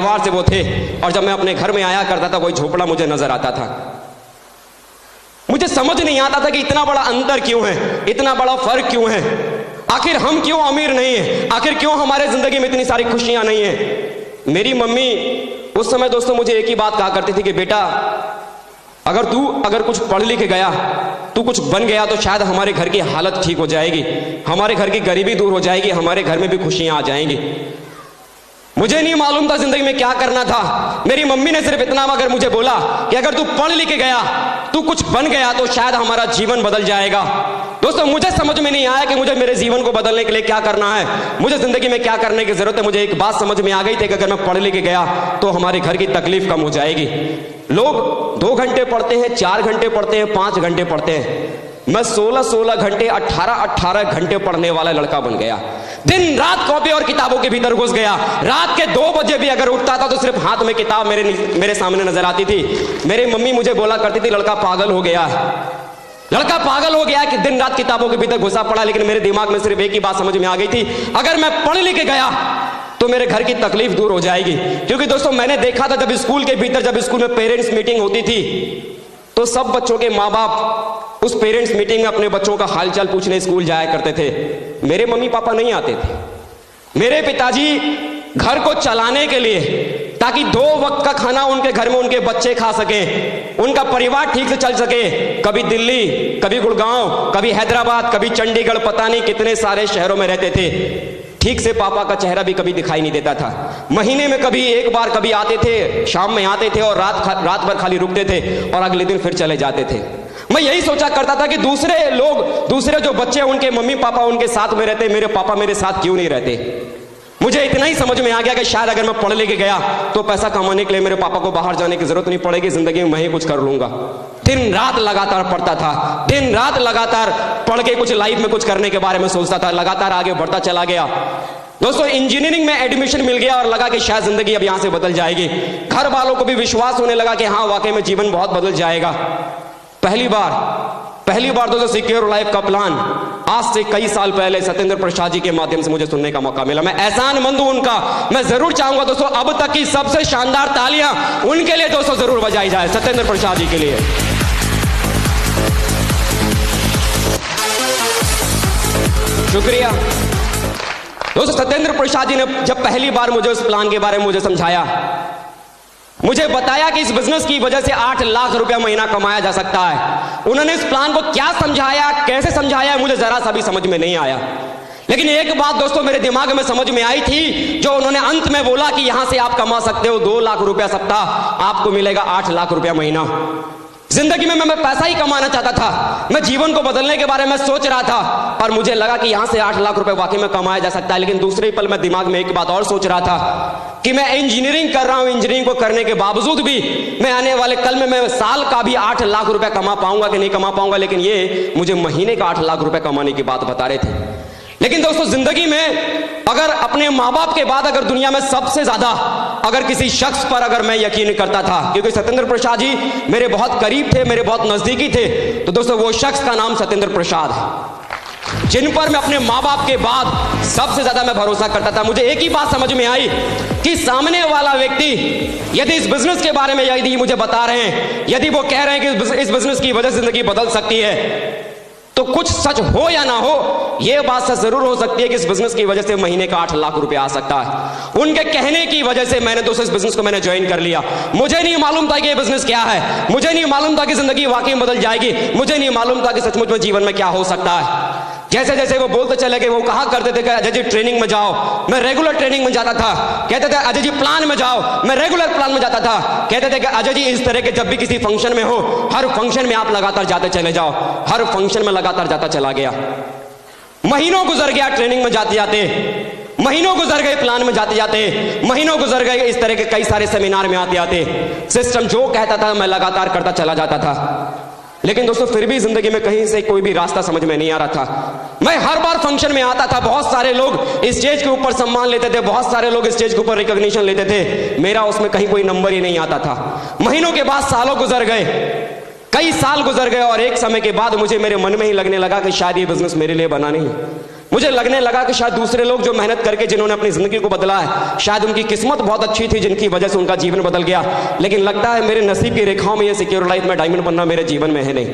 परिवार से वो थे, और जब मैं अपने घर में आया करता था वही झोपड़ा मुझे नजर आता था। मुझे समझ नहीं आता था कि इतना बड़ा अंतर क्यों है, इतना बड़ा फर्क क्यों है, आखिर हम क्यों अमीर नहीं है, आखिर क्यों हमारे जिंदगी में इतनी सारी खुशियां नहीं है। मेरी मम्मी उस समय दोस्तों मुझे एक ही बात कहा करती थी कि बेटा अगर कुछ पढ़ लिख गया, तू कुछ बन गया तो शायद हमारे घर की हालत ठीक हो जाएगी, हमारे घर की गरीबी दूर हो जाएगी, हमारे घर में भी खुशियां आ जाएंगी। मुझे नहीं मालूम था जिंदगी में क्या करना था। मेरी मम्मी ने सिर्फ इतना अगर मुझे बोला कि अगर तू पढ़ लिख गया, तू कुछ बन गया तो शायद हमारा जीवन बदल जाएगा। दोस्तों मुझे समझ में नहीं आया कि मुझे मेरे जीवन को बदलने के लिए क्या करना है, मुझे जिंदगी में क्या करने की जरूरत है। मुझे एक बात समझ में आ गई थी कि अगर मैं पढ़ लिख गया तो हमारे घर की तकलीफ कम हो जाएगी। लोग 2 घंटे पढ़ते हैं, 4 घंटे पढ़ते हैं, 5 घंटे पढ़ते हैं, मैं 16 घंटे 18 घंटे पढ़ने वाला लड़का बन गया। दिन रात कॉपी और किताबों के भीतर घुस गया। रात के 2 बजे भी अगर उठता था तो सिर्फ हाथ में किताब मेरे सामने नजर आती थी। मेरी मम्मी मुझे बोला करती थी लड़का पागल हो गया है, लड़का पागल हो गया कि दिन रात किताबों के भीतर घुसा पड़ा। लेकिन मेरे दिमाग में सिर्फ एक ही बात समझ में आ गई थी, अगर मैं पढ़ लिख गया तो मेरे घर की तकलीफ दूर हो जाएगी। क्योंकि दोस्तों मैंने देखा था जब स्कूल के भीतर, जब स्कूल में पेरेंट्स मीटिंग होती थी तो सब बच्चों के माँ बाप उस पेरेंट्स मीटिंग में अपने बच्चों का हालचाल पूछने स्कूल जाया करते थे। मेरे मम्मी पापा नहीं आते थे। मेरे पिताजी घर को चलाने के लिए, ताकि 2 वक्त का खाना उनके घर में उनके बच्चे खा सकें, उनका परिवार ठीक से चल सके, कभी दिल्ली, कभी गुड़गांव, कभी हैदराबाद, कभी चंडीगढ़, पता नहीं कितने सारे शहरों में रहते थे। ठीक से पापा का चेहरा भी कभी दिखाई नहीं देता था। महीने में कभी एक बार कभी आते थे, शाम में आते थे और रात भर खाली रुकते थे और अगले दिन फिर चले जाते थे। मैं यही सोचा करता था कि दूसरे जो बच्चे उनके मम्मी पापा उनके साथ में रहते, मेरे पापा मेरे साथ क्यों नहीं रहते। मुझे इतना ही समझ में आ गया कि शायद अगर मैं पढ़ लिख गया तो पैसा कमाने के लिए मेरे पापा को बाहर जाने की जरूरत नहीं पड़ेगी, जिंदगी में मैं ही कुछ कर लूंगा। दिन रात लगातार पढ़ता था, दिन रात लगातार पढ़ के कुछ लाइफ में कुछ करने के बारे में सोचता था, लगातार आगे बढ़ता चला गया। दोस्तों इंजीनियरिंग में एडमिशन मिल गया और लगा कि शायद जिंदगी अब यहां से बदल जाएगी। घर वालों को भी विश्वास होने लगा कि हाँ वाकई में जीवन बहुत बदल जाएगा। पहली बार दोस्तों सिक्योर लाइफ का प्लान आज से कई साल पहले सत्येंद्र प्रसाद जी के माध्यम से मुझे सुनने का मौका मिला। मैं एहसानमंद हूं उनका। मैं जरूर चाहूंगा दोस्तों अब तक की सबसे शानदार तालियां उनके लिए दोस्तों जरूर बजाई जाए, सत्येंद्र प्रसाद जी के लिए। शुक्रिया दोस्तों। सत्येंद्र प्रसाद जी ने जब पहली बार मुझे उस प्लान के बारे में मुझे समझाया, मुझे बताया कि इस बिजनेस की वजह से 8 लाख रुपया महीना कमाया जा सकता है। उन्होंने इस प्लान को क्या समझाया, कैसे समझाया, मुझे जरा सा भी समझ में नहीं आया। लेकिन एक बात दोस्तों मेरे दिमाग में समझ में आई थी, जो उन्होंने अंत में बोला कि यहां से आप कमा सकते हो 2 लाख रुपया सप्ताह, आपको मिलेगा 8 लाख रुपया महीना। जिंदगी में मैं पैसा ही कमाना चाहता था, मैं जीवन को बदलने के बारे में सोच रहा था, और मुझे लगा कि यहां से 8 लाख रुपए वाकई में कमाया जा सकता है। लेकिन दूसरे पल मैं दिमाग में एक बात और सोच रहा था कि मैं इंजीनियरिंग कर रहा हूं, इंजीनियरिंग को करने के बावजूद भी मैं आने वाले कल में मैं साल का भी 8 लाख रुपए कमा पाऊंगा कि नहीं कमा पाऊंगा। लेकिन ये मुझे महीने का 8 लाख रुपए कमाने की बात बता रहे थे। लेकिन दोस्तों जिंदगी में अगर अपने माँ बाप के बाद अगर दुनिया में सबसे ज्यादा अगर किसी शख्स पर अगर मैं यकीन करता था, क्योंकि सत्येंद्र प्रसाद जी मेरे बहुत करीब थे, मेरे बहुत नजदीकी थे, तो दोस्तों वो शख्स का नाम सत्येंद्र प्रसाद है, जिन पर मैं अपने माँ बाप के बाद सबसे ज्यादा मैं भरोसा करता था। मुझे एक ही बात समझ में आई कि सामने वाला व्यक्ति यदि इस बिजनेस के बारे में यदि मुझे बता रहे हैं, यदि वो कह रहे हैं कि इस बिजनेस की वजह से जिंदगी बदल सकती है, तो कुछ सच हो या ना हो, यह बात सच जरूर हो सकती है कि इस बिजनेस की वजह से महीने का 8 लाख रुपया आ सकता है। उनके कहने की वजह से मैंने दोस्तों इस बिजनेस को मैंने ज्वाइन कर लिया। मुझे नहीं मालूम था कि ये बिजनेस क्या है, मुझे नहीं मालूम था कि जिंदगी वाकई में बदल जाएगी, मुझे नहीं मालूम था कि सचमुच में जीवन में क्या हो सकता है। जैसे जैसे वो बोलते चले गए, वो कहा करते थे कि अजय जी ट्रेनिंग में जाओ, मैं रेगुलर ट्रेनिंग में जाता था। कहते थे अजय जी प्लान में जाओ, मैं रेगुलर प्लान में जाता था। कहते थे कि अजय जी इस तरह के जब भी किसी फंक्शन में हो, हर फंक्शन में आप लगातार जाते चले जाओ। हर फंक्शन में लगातार जाता चला गया। महीनों गुजर गया ट्रेनिंग में जाते जाते, महीनों गुजर गए प्लान में जाते जाते, महीनों गुजर गए इस तरह के कई सारे सेमिनार में आते आते। सिस्टम जो कहता था मैं लगातार करता चला जाता था। लेकिन दोस्तों फिर भी जिंदगी में कहीं से कोई भी रास्ता समझ में नहीं आ रहा था। मैं हर बार फंक्शन में आता था, बहुत सारे लोग स्टेज के ऊपर सम्मान लेते थे, बहुत सारे लोग स्टेज के ऊपर रिकॉग्निशन लेते थे, मेरा उसमें कहीं कोई नंबर ही नहीं आता था। महीनों के बाद सालों गुजर गए, कई साल गुजर गए, और एक समय के बाद मुझे मेरे मन में ही लगने लगा कि शायद ये बिजनेस मेरे लिए बना नहीं। मुझे लगने लगा कि शायद दूसरे लोग जो मेहनत करके जिन्होंने अपनी जिंदगी को बदला है, शायद उनकी किस्मत बहुत अच्छी थी जिनकी वजह से उनका जीवन बदल गया। लेकिन लगता है मेरे नसीब की रेखाओं में ये सिक्योर लाइफ में डायमंड बनना मेरे जीवन में है नहीं।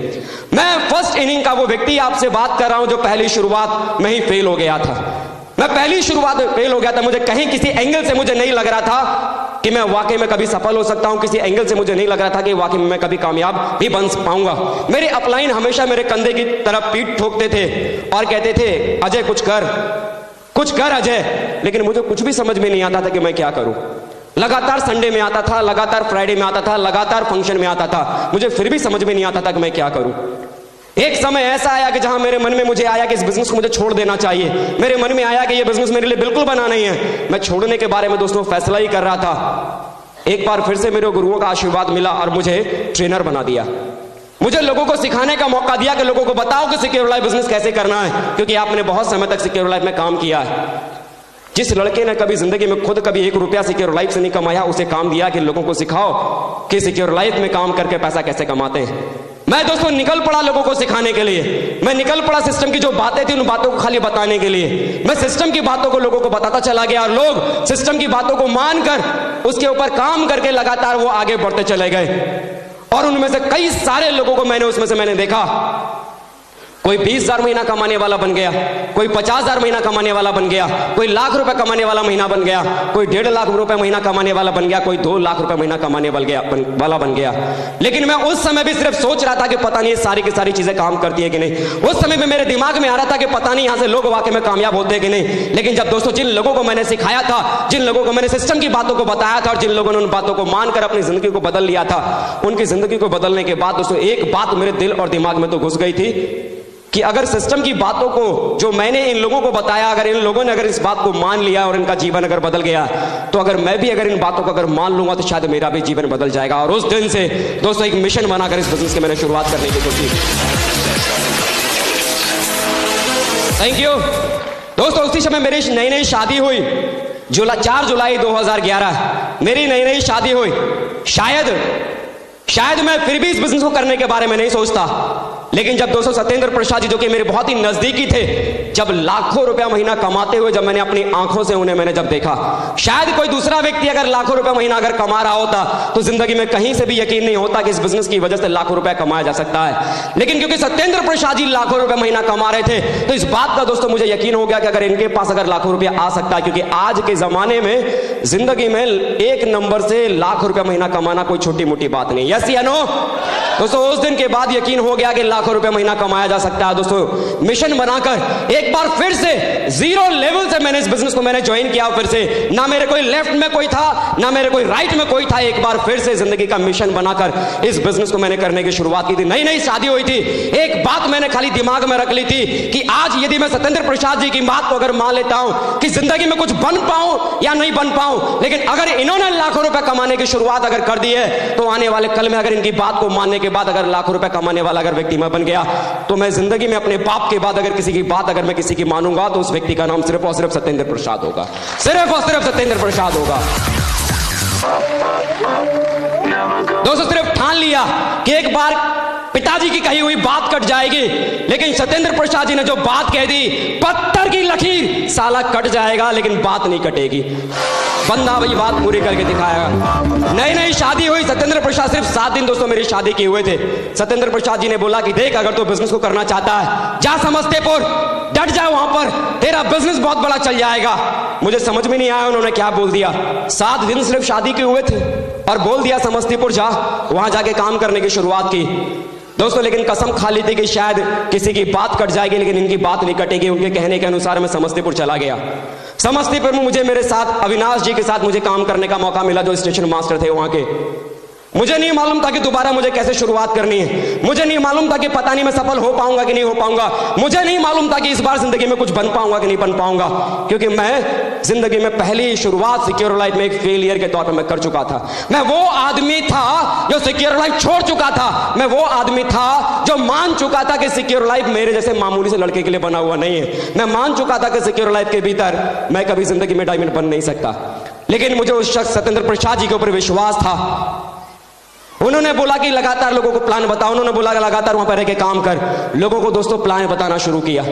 मैं फर्स्ट इनिंग का वो व्यक्ति आपसे बात कर रहा हूं जो पहली शुरुआत में ही फेल हो गया था। मैं पहली शुरुआत में फेल हो गया था। मुझे कहीं किसी एंगल से मुझे नहीं लग रहा था कि मैं वाकई में कभी सफल हो सकता हूं। किसी एंगल से मुझे नहीं लग रहा था कि वाकई में मैं कभी कामयाब भी बन पाऊंगा। मेरे अपलाइन हमेशा मेरे कंधे की तरफ पीठ ठोकते थे और कहते थे अजय कुछ कर अजय। लेकिन मुझे कुछ भी समझ में नहीं आता था कि मैं क्या करूं। लगातार संडे में आता था, लगातार फ्राइडे में आता था, लगातार फंक्शन में आता था, मुझे फिर भी समझ में नहीं आता था कि मैं क्या करूं। एक समय ऐसा आया कि जहां मेरे मन में मुझे आया कि इस बिजनेस को मुझे छोड़ देना चाहिए। मेरे मन में आया कि ये बिजनेस मेरे लिए बिल्कुल बना नहीं है। मैं छोड़ने के बारे में दोस्तों फैसला ही कर रहा था। एक बार फिर से मेरे गुरुओं का आशीर्वाद मिला और मुझे ट्रेनर बना दिया। मुझे लोगों को सिखाने का मौका दिया कि लोगों को बताओ कि सिक्योर लाइफ बिजनेस कैसे करना है, क्योंकि आपने बहुत समय तक सिक्योर लाइफ में काम किया है। जिस लड़के ने कभी जिंदगी में खुद कभी 1 रुपया सिक्योर लाइफ से नहीं कमाया, उसे काम दिया कि लोगों को सिखाओ कि सिक्योर लाइफ में काम करके पैसा कैसे कमाते हैं। मैं दोस्तों निकल पड़ा लोगों को सिखाने के लिए। मैं निकल पड़ा सिस्टम की जो बातें थी उन बातों को खाली बताने के लिए। मैं सिस्टम की बातों को लोगों को बताता चला गया और लोग सिस्टम की बातों को मानकर उसके ऊपर काम करके लगातार वो आगे बढ़ते चले गए। और उनमें से कई सारे लोगों को मैंने देखा, कोई 20,000 महीना कमाने वाला बन गया, कोई 50,000 महीना कमाने वाला बन गया, कोई लाख रुपए कमाने वाला महीना बन गया, कोई 1.5 लाख रुपए महीना कमाने वाला बन गया, कोई 2 लाख रुपए महीना कमाने वाला बन गया। लेकिन मैं उस समय भी सिर्फ सोच रहा था कि पता नहीं ये सारी की सारी चीजें काम करती है कि नहीं। उस समय में मेरे दिमाग में आ रहा था कि पता नहीं यहां से लोग वाकई में कामयाब होते हैं कि नहीं। लेकिन जब दोस्तों जिन लोगों को मैंने सिखाया था, जिन लोगों को मैंने सिस्टम की बातों को बताया था और जिन लोगों ने उन बातों को मानकर अपनी जिंदगी को बदल लिया था, उनकी जिंदगी को बदलने के बाद दोस्तों एक बात मेरे दिल और दिमाग में तो घुस गई थी कि अगर सिस्टम की बातों को जो मैंने इन लोगों को बताया, अगर इन लोगों ने अगर इस बात को मान लिया और इनका जीवन अगर बदल गया, तो अगर मैं भी अगर इन बातों को अगर मान लूंगा तो शायद मेरा भी जीवन बदल जाएगा। और उस दिन से दोस्तों एक मिशन बनाकर इस बिजनेस की मैंने शुरुआत करने की कोशिश। थैंक यू दोस्तों। उसी समय मेरी नई शादी हुई, 4 जुलाई 2011 मेरी नई शादी हुई। शायद मैं फिर भी इस बिजनेस को करने के बारे में नहीं सोचता। लेकिन जब दोस्तों सत्येंद्र प्रसाद जी जो कि मेरे बहुत ही नजदीकी थे, जब लाखों रुपया महीना कमाते हुए जब मैंने अपनी आंखों से उन्हें मैंने जब देखा, शायद कोई दूसरा व्यक्ति अगर लाखों रुपया महीना अगर कमा रहा होता तो जिंदगी में कहीं से भी यकीन नहीं होता कि इस बिजनेस की वजह से लाखों रुपया कमाया जा सकता है। लेकिन क्योंकि सत्येंद्र प्रसाद जी लाखों रुपया महीना कमा रहे थे, तो इस बात का दोस्तों मुझे यकीन हो गया कि अगर इनके पास अगर लाखों रुपया आ सकता है, क्योंकि आज के जमाने में जिंदगी में 1 नंबर से लाख रुपया महीना कमाना कोई छोटी मोटी बात नहीं। यस या नो दोस्तों? उस दिन के बाद यकीन हो गया कि लाखों रुपया महीना कमाया जा सकता है। दोस्तों मिशन बनाकर एक बार फिर से 0 लेवल से मैंने इस बिजनेस को मैंने ज्वाइन किया। फिर से ना मेरे कोई लेफ्ट में कोई था, ना मेरे कोई राइट में कोई था। एक बार फिर से जिंदगी का मिशन बनाकर इस बिजनेस को मैंने करने की शुरुआत की थी। नई शादी हुई थी। एक बात मैंने खाली दिमाग में रख ली थी कि आज यदि मैं सत्येंद्र प्रसाद जी की बात को अगर मान लेता हूं कि जिंदगी में कुछ बन पाऊं या नहीं बन पाऊं, लेकिन अगर इन्होंने लाखों रुपए कमाने की शुरुआत अगर कर दी है, तो आने वाले कल में अगर इनकी बात को मानने के बाद अगर लाखों रुपए कमाने वाला अगर व्यक्ति मैं बन गया, तो मैं जिंदगी में अपने बाप के बाद अगर किसी की बात अगर मैं किसी की मानूंगा तो उस व्यक्ति का नाम सिर्फ और सिर्फ सत्येंद्र प्रसाद होगा। सिर्फ और सिर्फ सत्येंद्र प्रसाद होगा। दोस्तों सिर्फ ठान लिया कि एक बार पिताजी की कही हुई बात कट जाएगी, लेकिन सत्येंद्र प्रसाद जी ने जो बात कह दी, पत्थर की लकीर साला कट जाएगा लेकिन बात नहीं कटेगी। बंदा वही बात पूरी करके दिखाएगा। नई शादी हुई। सत्येंद्र प्रसाद सिर्फ 7 दिन दोस्तों मेरी शादी किए हुए थे। सत्येंद्र प्रसाद जी ने बोला कि देख, अगर तो बिजनेस को करना चाहता है, जा समस्तीपुर, डट जा वहां पर, तेरा बिजनेस बहुत बड़ा चल जाएगा। मुझे समझ में नहीं आया उन्होंने क्या बोल दिया। 7 दिन सिर्फ शादी के हुए थे और बोल दिया समस्तीपुर जा, वहां जाके काम करने की शुरुआत की। दोस्तों लेकिन कसम खा ली थी कि शायद किसी की बात कट जाएगी, लेकिन इनकी बात नहीं कटेगी। उनके कहने के अनुसार मैं समस्तीपुर चला गया। समस्तीपुर में मुझे मेरे साथ अविनाश जी के साथ मुझे काम करने का मौका मिला, जो स्टेशन मास्टर थे वहां के। मुझे नहीं मालूम था कि दोबारा मुझे कैसे शुरुआत करनी है। मुझे नहीं मालूम था कि पता नहीं मैं सफल हो पाऊंगा कि नहीं हो पाऊंगा। मुझे नहीं मालूम था कि इस बार जिंदगी में कुछ बन पाऊंगा कि नहीं बन पाऊंगा, क्योंकि मैं जिंदगी में पहली शुरुआत सिक्योर लाइफ में एक फेलियर के तौर पर मैं कर चुका था। मैं वो आदमी था जो सिक्योर लाइफ छोड़ चुका था। मैं वो आदमी था जो मान चुका था कि सिक्योर लाइफ मेरे जैसे मामूली से लड़के के लिए बना हुआ नहीं है। मैं मान चुका था कि सिक्योर लाइफ के भीतर मैं कभी जिंदगी में डायमंड बन नहीं सकता। लेकिन मुझे उस शख्स सत्येंद्र प्रसाद जी के ऊपर विश्वास था। उन्होंने बोला कि लगातार लोगों को प्लान बताओ, उन्होंने बोला कि लगातार वहां पर रह के काम कर। लोगों को दोस्तों प्लान बताना शुरू किया।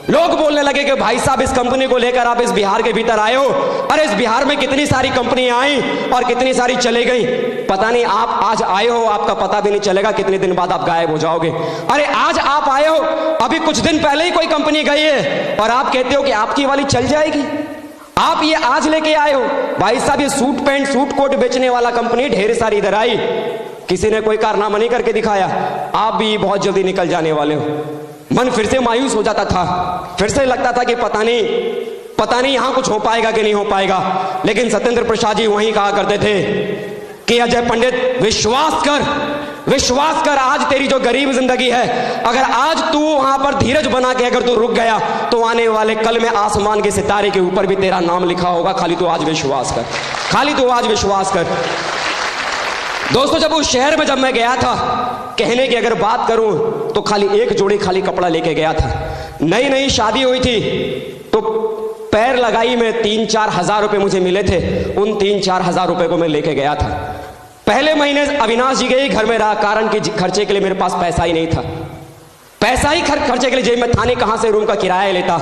लोग बोलने लगे कि भाई साहब, इस कंपनी को लेकर आप इस बिहार के भीतर आए हो, अरे इस बिहार में कितनी सारी कंपनियां आई और कितनी सारी चले गई, पता नहीं आप आज आए हो, आपका पता भी नहीं चलेगा, कितने दिन बाद आप गायब हो जाओगे। अरे आज आप आए हो, अभी कुछ दिन पहले ही कोई कंपनी गई है और आप कहते हो कि आपकी वाली चल जाएगी। आप ये आज लेके आए हो। भाई साहब, ये सूट पैंट सूट कोट बेचने वाला कंपनी ढेर सारी इधर आई, किसी ने कोई कारनामा नहीं करके दिखाया, आप भी बहुत जल्दी निकल जाने वाले हो। मन फिर से मायूस हो जाता था, फिर से लगता था कि पता नहीं यहां कुछ हो पाएगा कि नहीं हो पाएगा। लेकिन सत्येंद्र प्रसाद जी वहीं कहा करते थे कि अजय पंडित, विश्वास कर, आज तेरी जो गरीब जिंदगी है, अगर आज तू वहां पर धीरज बना के अगर तू रुक गया तो आने वाले कल में आसमान के सितारे के ऊपर भी तेरा नाम लिखा होगा। खाली तू आज विश्वास कर। दोस्तों, जब उस शहर में जब मैं गया था, कहने की अगर बात करूं तो खाली एक जोड़ी खाली कपड़ा लेके गया था। नई शादी हुई थी तो पैर लगाई में 3-4 हजार रुपए मुझे मिले थे। उन 3-4 हजार रुपए को मैं लेके गया था। पहले महीने अविनाश जी के घर में रहा, कारण कि खर्चे के लिए मेरे पास पैसा ही नहीं था। पैसा ही खर्चे के लिए जेब में था नहीं, कहां से रूम का किराया लेता।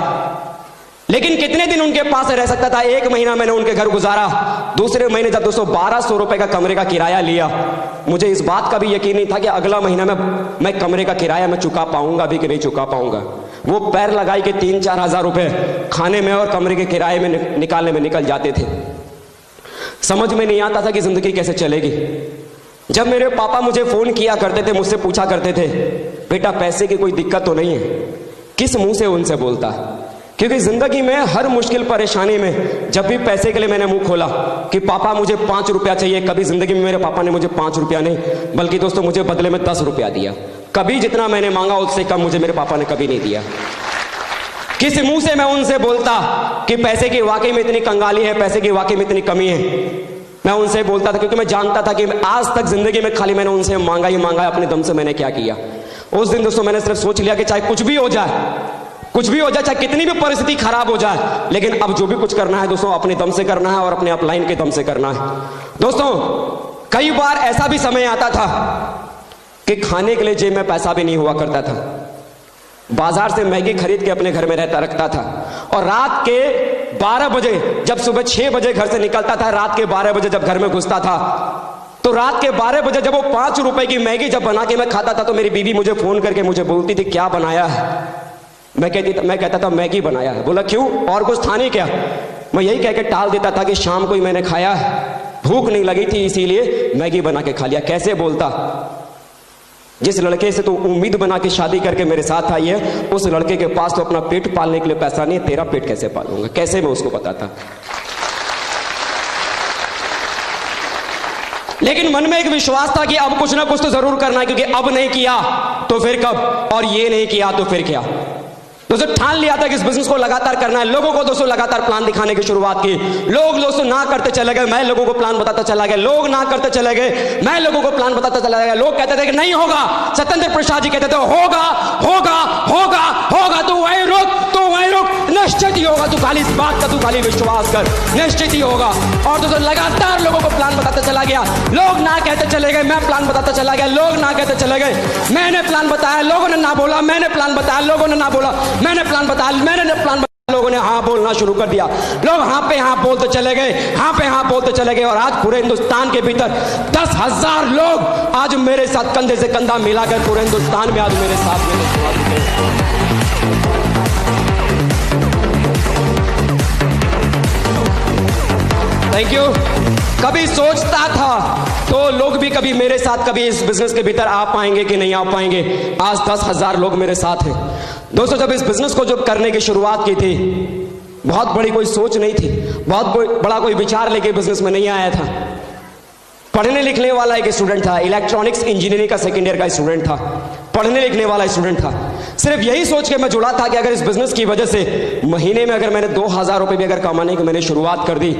लेकिन कितने दिन उनके पास रह सकता था। 1 महीना मैंने उनके घर गुजारा। दूसरे महीने जब 1200 रुपए का कमरे का किराया लिया, मुझे इस बात का भी यकीन नहीं था कि अगला महीना में मैं कमरे का किराया मैं चुका पाऊंगा भी कि नहीं चुका पाऊंगा। वो पैर लगाई के 3-4 हजार रुपए खाने में और कमरे के किराए में निकालने में निकल जाते थे। समझ में नहीं आता था कि जिंदगी कैसे चलेगी। जब मेरे पापा मुझे फोन किया करते थे, मुझसे पूछा करते थे, बेटा पैसे की कोई दिक्कत तो नहीं है, किस मुंह से उनसे बोलता। क्योंकि जिंदगी में हर मुश्किल परेशानी में जब भी पैसे के लिए मैंने मुंह खोला कि पापा मुझे 5 रुपया चाहिए, कभी जिंदगी में मेरे पापा ने मुझे 5 रुपया नहीं, बल्कि दोस्तों मुझे बदले में 10 रुपया दिया। कभी जितना मैंने मांगा उससे कम मुझे मेरे पापा ने कभी नहीं दिया। किस मुंह से मैं उनसे बोलता कि पैसे की वाकई में इतनी कंगाली है, पैसे की वाकई में इतनी कमी है। मैं उनसे बोलता था क्योंकि मैं जानता था कि आज तक जिंदगी में खाली मैंने उनसे मांगा ही मांगा है, अपने दम से मैंने क्या किया। उस दिन दोस्तों मैंने सिर्फ सोच लिया कि चाहे कुछ भी हो जाए, चाहे कितनी भी परिस्थिति खराब हो जाए, लेकिन अब जो भी कुछ करना है दोस्तों अपने दम से करना है और अपने अपलाइन के दम से करना है। दोस्तों, कई बार ऐसा भी समय आता था कि खाने के लिए जेब में पैसा भी नहीं हुआ करता था। बाजार से मैगी खरीद के अपने घर में रखता था और रात के 12 बजे जब सुबह 6 बजे घर से निकलता था, रात के 12 बजे जब घर में घुसता था तो रात के 12 बजे जब वो 5 रुपए की मैगी जब बना के मैं खाता था तो मेरी बीवी मुझे फोन करके मुझे बोलती थी, क्या बनाया है? मैं कहता था मैगी बनाया है। बोला क्यों, और कुछ था नहीं क्या? मैं यही कह के टाल देता था कि शाम को ही मैंने खाया है, भूख नहीं लगी थी इसीलिए मैगी बना के खा लिया। कैसे बोलता, जिस लड़के से तू उम्मीद बना के शादी करके मेरे साथ आई है, उस लड़के के पास तो अपना पेट पालने के लिए पैसा नहीं है, तेरा पेट कैसे पालूंगा? कैसे मैं उसको बताता। लेकिन मन में एक विश्वास था कि अब कुछ ना कुछ तो जरूर करना है, क्योंकि अब नहीं किया तो फिर कब, और ये नहीं किया तो फिर क्या। दोस्तों ठान लिया था कि इस बिजनेस को लगातार करना है। लोगों को दोस्तों लगातार प्लान दिखाने की शुरुआत की। लोग दोस्तों ना करते चले गए, मैं लोगों को प्लान बताता चला गया। लोग ना करते चले गए, मैं लोगों को प्लान बताता चला गया। लोग कहते थे कि नहीं होगा, सत्येंद्र प्रसाद जी कहते थे होगा होगा होगा होगा, तू वहीं रुक, निश्चित ही होगा। तू खाली इस बात का तू खाली विश्वास कर, निश्चित ही होगा। और दोस्तों लगातार लोगों को प्लान बताते चला गया। लोग ना कहते चले गए, मैं प्लान बताता चला गया। लोग ना कहते चले गए, मैंने प्लान बताया, लोगों ने ना बोला, मैंने प्लान बताया, लोगों ने ना बोला, मैंने प्लान बताया, लोगों ने हाँ बोलना शुरू कर दिया। लोग हाँ पे हाँ बोलते चले गए, हाँ पे हाँ बोलते चले गए। और आज पूरे हिंदुस्तान के भीतर 10,000 लोग आज मेरे साथ कंधे से कंधा मिलाकर पूरे हिंदुस्तान में आज मेरे साथ थैंक यू। कभी सोचता था तो लोग भी कभी मेरे साथ कभी इस बिजनेस के भीतर आ पाएंगे कि नहीं आ पाएंगे। आज 10,000 लोग मेरे साथ हैं। दोस्तों जब इस बिजनेस को जब करने की शुरुआत की थी, बहुत बड़ी कोई सोच नहीं थी, बहुत बड़ा कोई विचार लेके बिजनेस में नहीं आया था। पढ़ने लिखने वाला एक स्टूडेंट था, इलेक्ट्रॉनिक्स इंजीनियरिंग का सेकेंड ईयर का स्टूडेंट था, पढ़ने लिखने वाला स्टूडेंट था। सिर्फ यही सोच के मैं जुड़ा था कि अगर इस बिजनेस की वजह से महीने में अगर मैंने 2,000 रुपए भी अगर कमाने की मैंने शुरुआत कर दी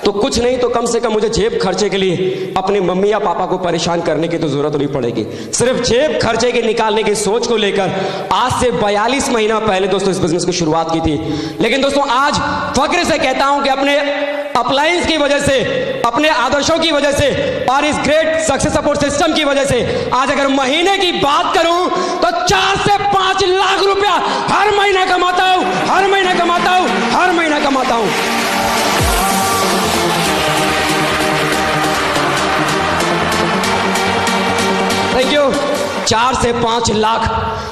तो कुछ नहीं तो कम से कम मुझे जेब खर्चे के लिए अपनी मम्मी या पापा को परेशान करने की तो जरूरत नहीं पड़ेगी। सिर्फ जेब खर्चे के निकालने की सोच को लेकर आज से 42 महीना पहले दोस्तों इस बिजनेस की शुरुआत की थी। लेकिन दोस्तों आज फक्र से कहता हूं कि अपने अप्लायंस की वजह से, अपने आदर्शों की वजह से और इस ग्रेट सक्सेस सपोर्ट सिस्टम की वजह से आज अगर महीने की बात करूं तो 4 से 5 लाख रुपया हर महीना कमाता हूं, हर महीना कमाता हूं, हर महीना कमाता हूं। Thank you. 4 से 5 लाख।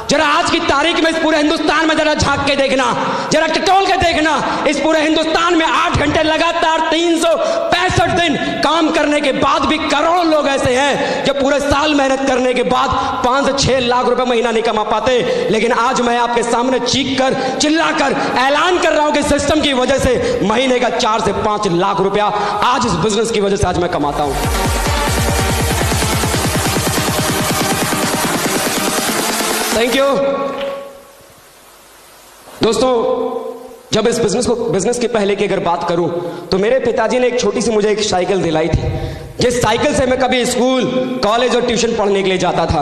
जरा आज की तारीख में इस पूरे हिंदुस्तान में जरा झांक के देखना, जरा टटोल के देखना, इस पूरे हिंदुस्तान में 8 घंटे लगातार 365 दिन काम करने के बाद भी करोड़ों लोग ऐसे हैं जो पूरे साल मेहनत करने के बाद 5 से 6 लाख रुपए महीना नहीं कमा पाते। लेकिन आज मैं आपके सामने चीख कर, चिल्ला कर ऐलान कर रहा हूं कि सिस्टम की वजह से महीने का 4 से 5 लाख रुपया आज इस बिजनेस की वजह से आज मैं कमाता हूं। Thank you. दोस्तों, जब इस बिजनेस के पहले की अगर बात करूं तो मेरे पिताजी ने एक छोटी सी मुझे एक साइकिल दिलाई थी, जिस साइकिल से मैं कभी स्कूल, कॉलेज और ट्यूशन पढ़ने के लिए जाता था।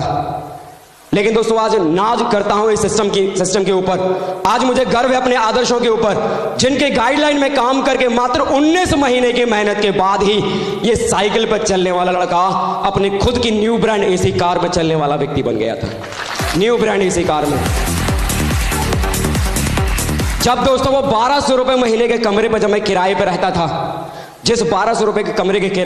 लेकिन दोस्तों, आज नाज करता हूं इस सिस्टम के ऊपर। आज मुझे गर्व है अपने आदर्शों के ऊपर, जिनके गाइडलाइन में काम करके मात्र 19 महीने की मेहनत के बाद ही ये साइकिल पर चलने वाला लड़का अपनी खुद की न्यू ब्रांड एसी कार में चलने वाला व्यक्ति बन गया था। न्यू ब्रांड एसी कार में जब दोस्तों वो 1200 रुपए महीने के कमरे पर, जब मैं किराए पर रहता था, जिस 1200 रुपए के कमरे के